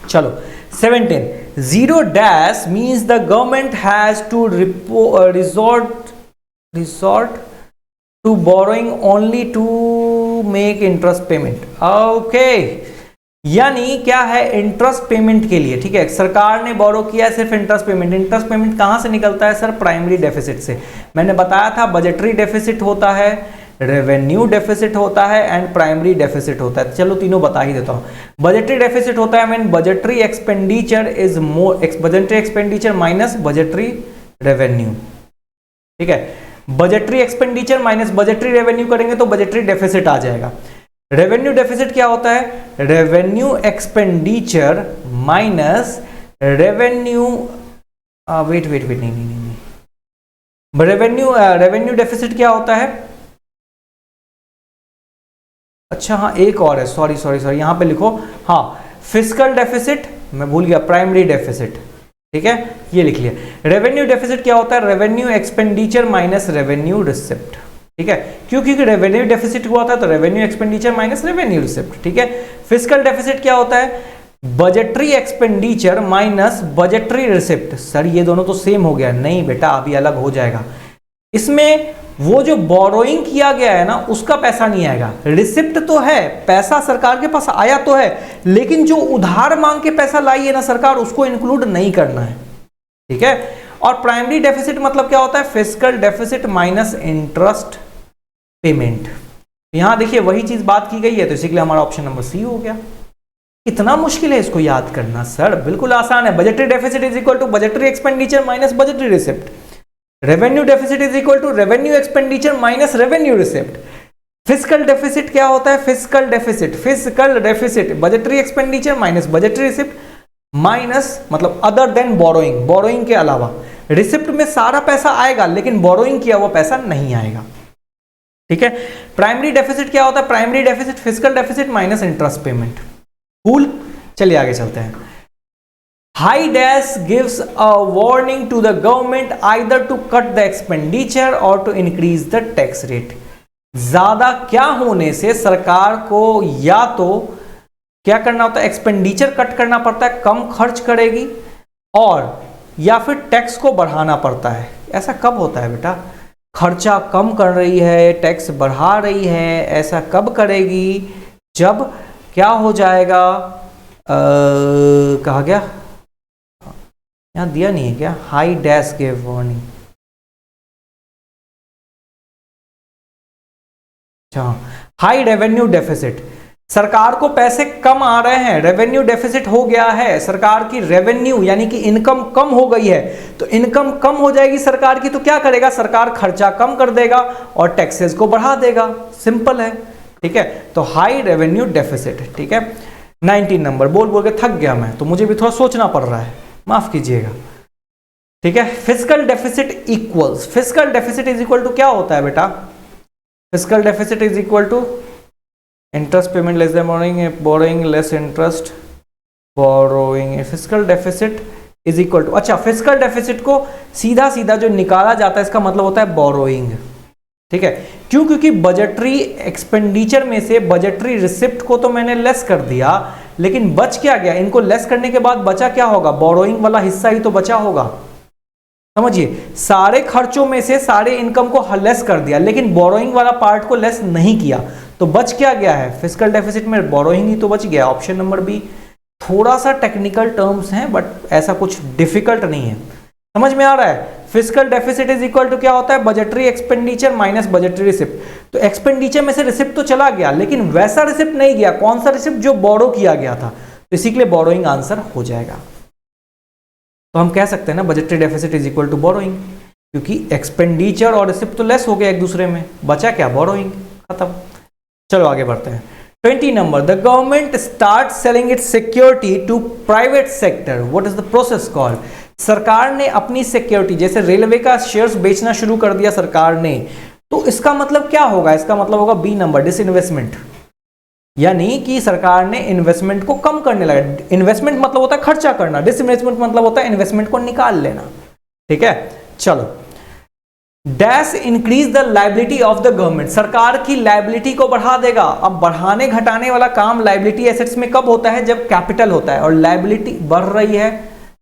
S1: चलो, 17, zero dash means the government has to resort to borrowing only to make interest payment. Okay, यानी क्या है? इंटरेस्ट पेमेंट के लिए, ठीक है, सरकार ने बोरो किया है सिर्फ इंटरेस्ट पेमेंट। इंटरेस्ट पेमेंट कहां से निकलता है सर? प्राइमरी डेफिसिट से। मैंने बताया था बजटरी डेफिसिट होता है, रेवेन्यू डेफिसिट होता है एंड प्राइमरी डेफिसिट होता है। चलो तीनों बता ही देता हूं। बजटरी डेफिसिट होता है when budgetary expenditure is more, budgetary expenditure minus budgetary revenue, ठीक है। Budgetary expenditure minus budgetary revenue करेंगे तो बजटरी डेफिसिट आ जाएगा। रेवेन्यू डेफिसिट क्या होता है? रेवेन्यू एक्सपेंडिचर माइनस रेवेन्यू नहीं, रेवेन्यू डेफिसिट क्या होता है? अच्छा हाँ, एक और है, सॉरी यहां पे लिखो, हाँ, फिस्कल डेफिसिट, मैं भूल गया, प्राइमरी डेफिसिट, ठीक है, ये लिख लिया। रेवेन्यू डेफिसिट क्या होता है? Revenue expenditure minus revenue receipt, ठीक है, क्योंकि रेवेन्यू डेफिसिट हुआ था तो revenue expenditure minus revenue receipt, ठीक है। फिस्कल डेफिसिट क्या होता है? Budgetary expenditure minus budgetary receipt. Sir ये दोनों तो सेम हो गया, नहीं बेटा, अभी अलग हो जाएगा। इसमें वो जो बोरोइंग किया गया है ना, उसका पैसा नहीं आएगा, रिसिप्ट तो है, पैसा सरकार के पास आया तो है, लेकिन जो उधार मांग के पैसा लाई है ना सरकार, उसको इंक्लूड नहीं करना है, ठीक है। और प्राइमरी डेफिसिट मतलब क्या होता है? Fiscal deficit minus interest payment. यहां देखिए वही चीज बात की गई है, तो इसीलिए हमारा ऑप्शन नंबर सी हो गया। इतना मुश्किल है इसको याद करना सर? बिल्कुल आसान है। Budgetary deficit is equal to budgetary expenditure minus budgetary receipt. Revenue deficit is equal to revenue expenditure minus revenue receipt. Fiscal deficit क्या होता है? Fiscal deficit budgetary expenditure minus budgetary receipt minus मतलब other than borrowing, borrowing के अलावा। Receipt में सारा पैसा आएगा लेकिन बोरोइंग किया हुआ पैसा नहीं आएगा, ठीक है। प्राइमरी डेफिसिट क्या होता है? Primary deficit physical deficit minus interest payment. Cool, चलिए आगे चलते हैं। High dash gives a warning to the government either to cut the expenditure और to increase the tax rate. ज्यादा क्या होने से सरकार को या तो क्या करना होता है? एक्सपेंडिचर कट करना पड़ता है, कम खर्च करेगी, और या फिर टैक्स को बढ़ाना पड़ता है। ऐसा कब होता है बेटा? खर्चा कम कर रही है, टैक्स बढ़ा रही है, ऐसा कब करेगी? जब क्या हो जाएगा, कहा गया, यहां दिया नहीं है क्या? हाई डैश गिव वार्निंग, अच्छा, हाई रेवेन्यू डेफिसिट, सरकार को पैसे कम आ रहे हैं, रेवेन्यू डेफिसिट हो गया है, सरकार की रेवेन्यू यानी कि इनकम कम हो गई है, तो इनकम कम हो जाएगी सरकार की, तो क्या करेगा? सरकार खर्चा कम कर देगा और टैक्सेस को बढ़ा देगा, सिंपल है, ठीक है। तो हाई रेवेन्यू डेफिसिट, ठीक है। 19 नंबर बोल बोल के थक गया मैं, तो मुझे भी थोड़ा सोचना पड़ रहा है, माफ कीजिएगा, ठीक है। Fiscal deficit equals, fiscal deficit is equal to क्या होता है बेटा? Fiscal deficit is equal to interest payment less than borrowing, borrowing less interest, borrowing. Fiscal deficit is equal to, अच्छा, फिजिकल डेफिसिट को सीधा सीधा जो निकाला जाता है इसका मतलब होता है बोरोइंग, ठीक है। क्यों? क्योंकि बजटरी एक्सपेंडिचर में से बजटरी रिसिप्ट को तो मैंने लेस कर दिया, लेकिन बच क्या गया? इनको लेस करने के बाद बचा क्या होगा? बोरोइंग वाला हिस्सा ही तो बचा होगा, समझिए। सारे खर्चों में से सारे इनकम को लेस कर दिया, लेकिन बोरोइंग वाला पार्ट को लेस नहीं किया, तो बच क्या गया है? फिजिकल डेफिसिट में बोरोइंग ही तो बच गया। Option number B. थोड़ा सा टेक्निकल टर्म्स हैं बट ऐसा कुछ डिफिकल्ट नहीं है, समझ में आ रहा है। Fiscal deficit is equal to क्या होता है? Budgetary expenditure minus budgetary receipt. तो एक्सपेंडिचर में से रिसिप्ट तो चला गया, लेकिन वैसा रिसिप्ट नहीं गया। कौन सा रिसिप्ट? जो बोरो किया गया था, तो इसी के लिए बोरोइंग आंसर हो जाएगा। तो हम कह सकते हैं ना budgetary deficit is equal to borrowing, क्योंकि एक्सपेंडिचर और रिसिप्ट तो लेस हो गया एक दूसरे में, बचा क्या? बोरोइंग, खत्म। चलो आगे बढ़ते हैं। 20 number, the government start selling its security to private sector, what is the process called? सरकार ने अपनी सिक्योरिटी, जैसे रेलवे का शेयर्स बेचना शुरू कर दिया सरकार ने, तो इसका मतलब क्या होगा? इसका मतलब होगा बी नंबर, डिसइन्वेस्टमेंट, यानी कि सरकार ने इन्वेस्टमेंट को कम करने लगा। इन्वेस्टमेंट मतलब होता है खर्चा करना, डिसइन्वेस्टमेंट मतलब होता है इन्वेस्टमेंट को निकाल लेना, ठीक है। चलो, dash increase the liability of the government, सरकार की लायबिलिटी को बढ़ा देगा। अब बढ़ाने घटाने वाला काम लायबिलिटी एसेट्स में कब होता है? जब कैपिटल होता है और लायबिलिटी बढ़ रही है,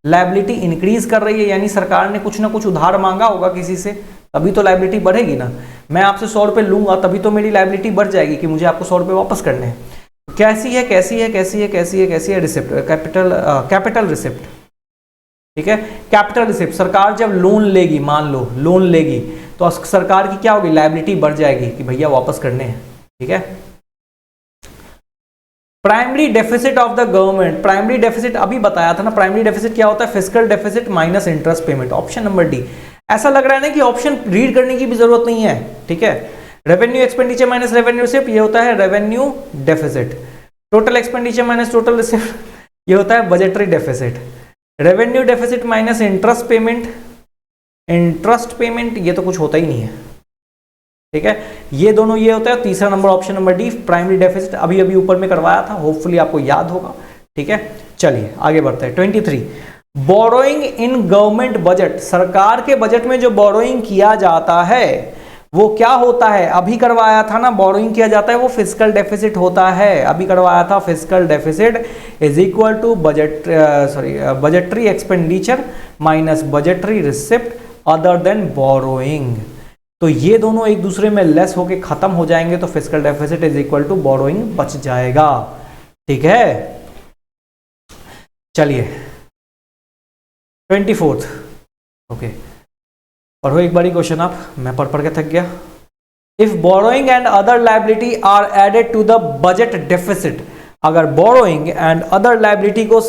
S1: लायबिलिटी इंक्रीज कर रही है, यानी सरकार ने कुछ ना कुछ उधार मांगा होगा किसी से, तभी तो लायबिलिटी बढ़ेगी ना। मैं आपसे 100 रुपए लूंगा तभी तो मेरी लायबिलिटी बढ़ जाएगी कि मुझे आपको 100 रुपए वापस करने हैं। कैसी है? कैसी है? कैसी है? कैसी है? कैसी है? रिसिप्ट, कैपिटल रिसिप्ट, ठीक है। कैपिटल रिसिप्ट, सरकार जब लोन लेगी, मान लो लोन लेगी, तो सरकार की क्या होगी? लायबिलिटी बढ़ जाएगी कि भैया वापस करने हैं, ठीक है। Primary deficit of the government, primary deficit अभी बताया था ना, प्राइमरी डेफिसिट क्या होता है? Fiscal deficit minus interest payment. Option number D. ऐसा लग रहा है ना कि ऑप्शन रीड करने की भी जरूरत नहीं है, ठीक है। Revenue expenditure minus revenue receipt, ये होता है revenue deficit. Total expenditure minus total receipt, ये होता है budgetary deficit. Revenue deficit minus interest payment, interest payment ये तो कुछ होता ही नहीं है, ठीक है। ये दोनों ये होता है। तीसरा number option number D, primary deficit, अभी अभी ऊपर में करवाया था, होपफुली आपको याद होगा, ठीक है। चलिए आगे बढ़ते हैं। 23, बोरोइंग इन गवर्नमेंट बजट, सरकार के बजट में जो बोरोइंग किया जाता है वो क्या होता है? अभी करवाया था ना, बोरोइंग किया जाता है वो फिजिकल डेफिसिट होता है, अभी करवाया था। Fiscal deficit is equal to budgetary expenditure minus budgetary receipt other than borrowing. तो ये दोनों एक दूसरे में लेस होके खत्म हो जाएंगे, तो fiscal deficit is equal to borrowing बच जाएगा, ठीक है। चलिए 24, ओके, पढ़ो एक बारी क्वेश्चन आप, मैं पढ़ के थक गया। If borrowing and other liability are added to the budget deficit, अगर बोरोइंग एंड अदर लायबिलिटी को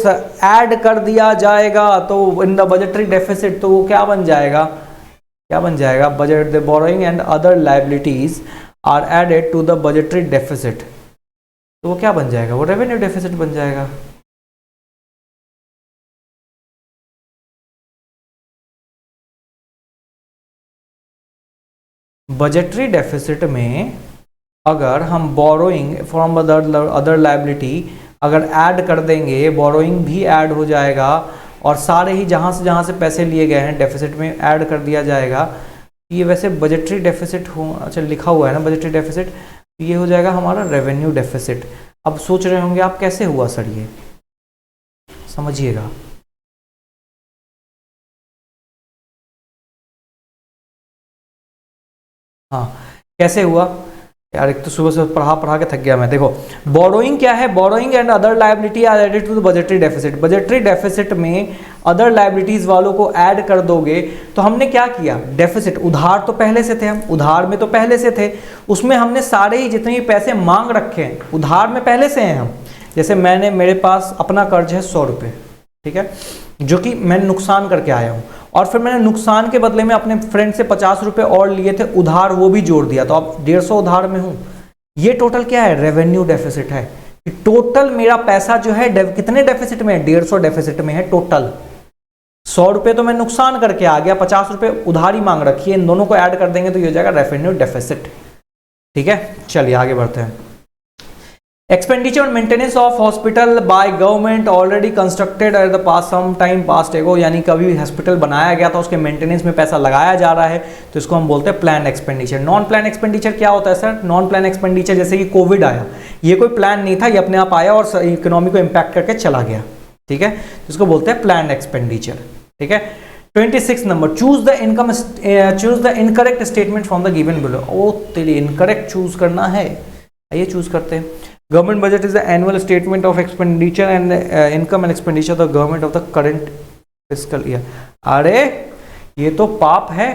S1: ऐड कर दिया जाएगा तो इन द बजटरी डेफिसिट, तो वो क्या बन जाएगा? क्या बन जाएगा? Budget the borrowing and other liabilities are added to the budgetary deficit, तो वो क्या बन जाएगा, वो रेवेन्यू डेफिसिट बन जाएगा। बजटरी डेफिसिट में अगर हम बोरोइंग फ्रॉम अदर लायबिलिटी अगर ऐड कर देंगे, बोरोइंग भी ऐड हो जाएगा और सारे ही जहाँ से पैसे लिए गए हैं डेफिसिट में ऐड कर दिया जाएगा। ये वैसे बजटरी डेफिसिट हो, अच्छा लिखा हुआ है ना बजटरी डेफिसिट, ये हो जाएगा हमारा रेवेन्यू डेफिसिट। अब सोच रहे होंगे आप कैसे हुआ सर, ये समझिएगा। हाँ कैसे हुआ यार, एक तो सुबह से पढ़ा के थक गया मैं। देखो बोरोइंग क्या है, borrowing and other liability are added to the budgetary deficit. Budgetary deficit में अदर लायबिलिटीज वालों को ऐड कर दोगे तो हमने क्या किया, डेफिसिट उधार तो पहले से थे, हम उधार में तो पहले से थे, उसमें हमने सारे ही जितने भी पैसे मांग रखे हैं उधार में पहले से हैं हम। जैसे मेरे पास अपना कर्ज है 100 रुपये, ठीक है, जो कि मैंने नुकसान करके आया हूँ, और फिर मैंने नुकसान के बदले में अपने फ्रेंड से 50 रुपये और लिए थे उधार, वो भी जोड़ दिया, तो अब 150 उधार में हूँ। ये टोटल क्या है, रेवेन्यू डेफिसिट है। टोटल मेरा पैसा जो है कितने डेफिसिट में है, 150 डेफिसिट में है टोटल। 100 रुपये तो मैं नुकसान करके आ गया, 50 रुपये उधारी मांग रखी है, इन दोनों को ऐड कर देंगे तो ये हो जाएगा रेवेन्यू डेफिसिट। ठीक है, चलिए आगे बढ़ते हैं। Expenditure on maintenance of hospital by government already constructed at the past some time past ago, यानी कभी हॉस्पिटल बनाया गया था उसके मेंटेनेंस में पैसा लगाया जा रहा है, तो इसको हम बोलते हैं plan expenditure. Non plan expenditure क्या होता है सर, नॉन प्लान एक्सपेंडिचर जैसे कि कोविड आया, ये कोई प्लान नहीं था, ये अपने आप आया और इकोनॉमी को इम्पैक्ट करके चला गया, ठीक है, इसको बोलते हैं प्लान एक्सपेंडिचर। ठीक है, 26 number, choose the incorrect statement from the given below. ओ तेरी इनकरेक्ट चूज करना है, आइए चूज करते हैं। Government budget is the annual statement of expenditure and income and expenditure of the government of the current fiscal year. अरे ये तो पाप है,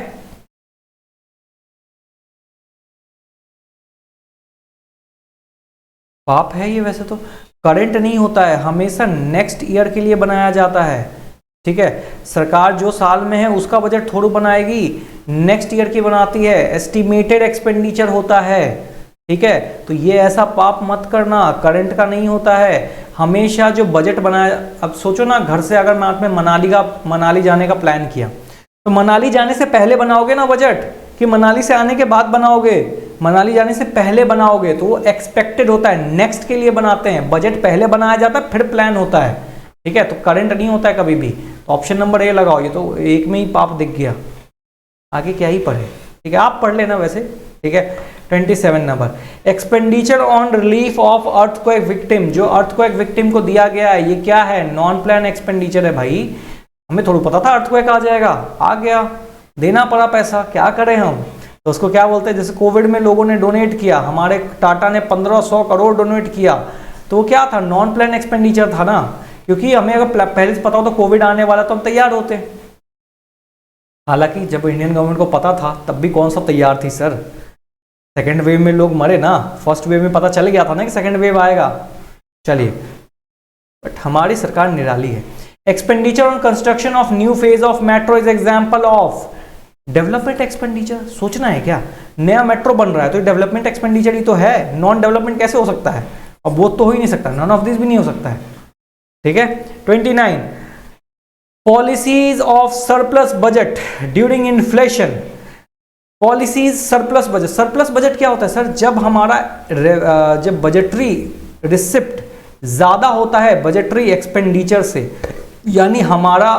S1: पाप है ये, वैसे तो करंट नहीं होता है, हमेशा नेक्स्ट ईयर के लिए बनाया जाता है। ठीक है, सरकार जो साल में है उसका बजट थोड़ा बनाएगी, नेक्स्ट ईयर की बनाती है, एस्टिमेटेड एक्सपेंडिचर होता है। ठीक है, तो ये ऐसा पाप मत करना, करंट का नहीं होता है। हमेशा जो बजट बनाया, अब सोचो ना, घर से अगर मैं आपने मनाली जाने का प्लान किया, तो मनाली जाने से पहले बनाओगे ना बजट, कि मनाली से आने के बाद बनाओगे, मनाली जाने से पहले बनाओगे, तो वो एक्सपेक्टेड होता है, नेक्स्ट के लिए बनाते हैं, बजट पहले बनाया जाता है फिर प्लान होता है। ठीक है, तो करंट नहीं होता है कभी भी, तो ऑप्शन नंबर ए लगाओ, ये तो एक में ही पाप दिख गया, आगे क्या ही पढ़े। ठीक है, आप पढ़ लेना वैसे। ठीक है, 27 number, expenditure on relief of earthquake victim, जो अर्थक्वेक विक्टिम को दिया गया है, ये क्या है, नॉन प्लान एक्सपेंडिचर है भाई। हमें थोड़ा पता था अर्थक्वेक आ जाएगा, आ गया, देना पड़ा पैसा, क्या करें हम, तो उसको क्या बोलते हैं, जैसे कोविड में लोगों ने डोनेट किया, हमारे टाटा ने 1500 करोड़ डोनेट किया, तो वो क्या था, नॉन प्लान एक्सपेंडिचर था ना, क्योंकि हमें अगर पहले से पता हो तो कोविड आने वाला तो हम तैयार होते। हालांकि जब इंडियन गवर्नमेंट को पता था तब भी कौन सा तैयार थी सर, सेकेंड वेव में लोग मरे ना, फर्स्ट वेव में पता चल गया था ना कि सेकेंड वेव आएगा। चलिए, बट हमारी सरकार निराली है। Expenditure on construction of new phase of metro is example of development expenditure. सोचना है क्या, नया मेट्रो बन रहा है तो डेवलपमेंट एक्सपेंडिचर ही तो है, नॉन डेवलपमेंट कैसे हो सकता है, अब वो तो हो ही नहीं सकता, नॉन ऑफ दिस भी नहीं हो सकता है। ठीक है, 29, policies of surplus budget during inflation. Policies surplus budget, surplus budget क्या होता है सर, जब हमारा जब बजटरी रिसिप्ट ज्यादा होता है बजटरी एक्सपेंडिचर से, यानी हमारा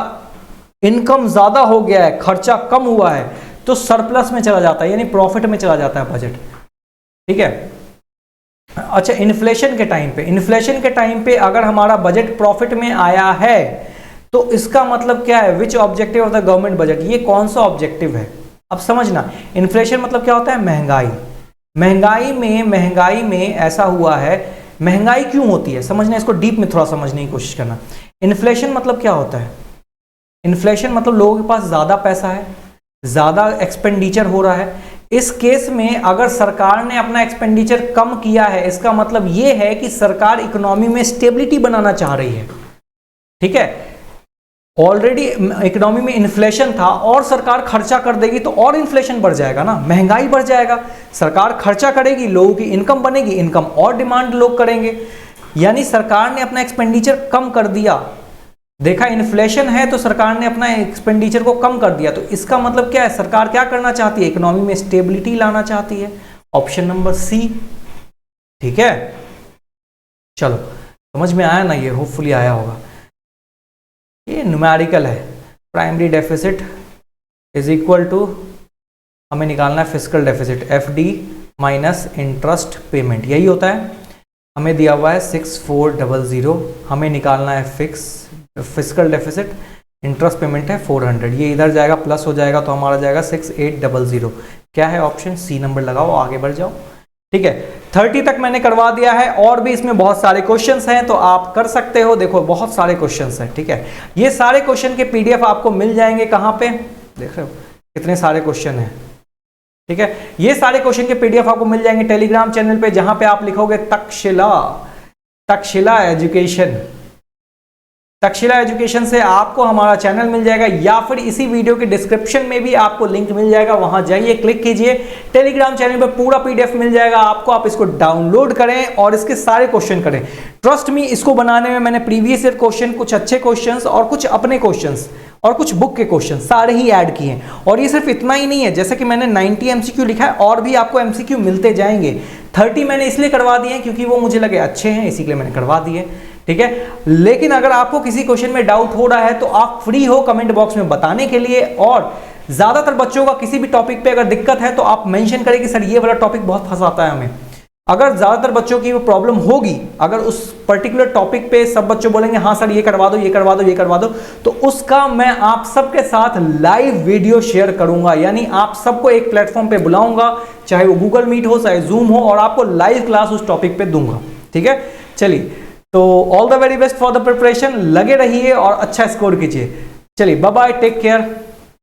S1: इनकम ज्यादा हो गया है, खर्चा कम हुआ है, तो सरप्लस में चला जाता है, यानी प्रॉफिट में चला जाता है बजट। ठीक है, अच्छा, इन्फ्लेशन के टाइम पे अगर हमारा बजट प्रॉफिट में आया है तो इसका मतलब क्या है, which objective of the government budget, ये कौन सा ऑब्जेक्टिव है। अब समझना, इन्फ्लेशन मतलब क्या होता है, महंगाई। महंगाई में ऐसा हुआ है, महंगाई क्यों होती है समझना, इसको डीप में थोड़ा समझने की कोशिश करना। इन्फ्लेशन मतलब क्या होता है, इन्फ्लेशन मतलब लोगों के पास ज्यादा पैसा है, ज्यादा एक्सपेंडिचर हो रहा है। इस केस में अगर सरकार ने अपना एक्सपेंडिचर कम किया है, इसका मतलब यह है कि सरकार इकोनॉमी में स्टेबिलिटी बनाना चाह रही है। ठीक है, ऑलरेडी इकोनॉमी में इन्फ्लेशन था और सरकार खर्चा कर देगी तो और इन्फ्लेशन बढ़ जाएगा ना, महंगाई बढ़ जाएगा। सरकार खर्चा करेगी, लोगों की इनकम बनेगी, इनकम और डिमांड लोग करेंगे, यानी सरकार ने अपना एक्सपेंडिचर कम कर दिया। देखा इन्फ्लेशन है तो सरकार ने अपना एक्सपेंडिचर को कम कर दिया, तो इसका मतलब क्या है, सरकार क्या करना चाहती है, इकोनॉमी में स्टेबिलिटी लाना चाहती है। ऑप्शन नंबर सी, ठीक है। चलो समझ में आया ना, ये होपफुली आया होगा। ये न्यूमेरिकल है, primary deficit is equal to, हमें निकालना है fiscal deficit, FD minus interest payment, यही होता है। हमें दिया हुआ है 6400, हमें निकालना है फिस्कल डेफिसिट, इंटरेस्ट पेमेंट है 400, ये इधर जाएगा प्लस हो जाएगा तो हमारा जाएगा 6800। क्या है ऑप्शन सी नंबर लगाओ, आगे बढ़ जाओ, ठीक है। 30 तक मैंने करवा दिया है, और भी इसमें बहुत सारे क्वेश्चंस हैं तो आप कर सकते हो। देखो बहुत सारे क्वेश्चंस हैं, ठीक है। ये सारे क्वेश्चन के पीडीएफ आपको मिल जाएंगे कहाँ पे, देख रहे हो कितने सारे क्वेश्चन हैं, ठीक है। ये सारे क्वेश्चन के पीडीएफ आपको मिल जाएंगे टेलीग्राम चैनल पे, जहां पे आप लिखोगे तक्षशिला एजुकेशन, तक्षशिला एजुकेशन से आपको हमारा चैनल मिल जाएगा, या फिर इसी वीडियो के डिस्क्रिप्शन में भी आपको लिंक मिल जाएगा, वहां जाइए, क्लिक कीजिए, टेलीग्राम चैनल पर पूरा पीडीएफ मिल जाएगा आपको। आप इसको डाउनलोड करें और इसके सारे क्वेश्चन करें। ट्रस्ट मी, इसको बनाने में मैंने प्रीवियस ईयर क्वेश्चन, कुछ अच्छे क्वेश्चंस और कुछ अपने क्वेश्चंस और कुछ बुक के क्वेश्चन सारे ही ऐड किए हैं। और ये सिर्फ इतना ही नहीं है, जैसे कि मैंने 90 एमसीक्यू लिखा है, और भी आपको एमसीक्यू मिलते जाएंगे। 30 मैंने इसलिए करवा दिए हैं क्योंकि वो मुझे लगे अच्छे हैं, इसी के लिए मैंने करवा दिए, ठीक है। लेकिन अगर आपको किसी क्वेश्चन में डाउट हो रहा है तो आप फ्री हो कमेंट बॉक्स में बताने के लिए, और ज्यादातर बच्चों का किसी भी टॉपिक पे अगर दिक्कत है तो आप मेंशन करें कि सर ये वाला टॉपिक बहुत फंसाता है हमें। अगर ज्यादातर बच्चों की वो प्रॉब्लम होगी, अगर उस पर्टिकुलर टॉपिक पे सब बच्चों बोलेंगे हाँ सर ये करवा दो, ये करवा दो, ये करवा दो, तो उसका मैं आप सबके साथ लाइव वीडियो शेयर करूंगा, यानी आप सबको एक प्लेटफॉर्म पे बुलाऊंगा, चाहे वो गूगल मीट हो चाहे जूम हो, और आपको लाइव क्लास उस टॉपिक पे दूंगा, ठीक है। चलिए, तो all the very best for the preparation, लगे रहिए और अच्छा स्कोर कीजिए। चलिए बाय बाय, टेक केयर।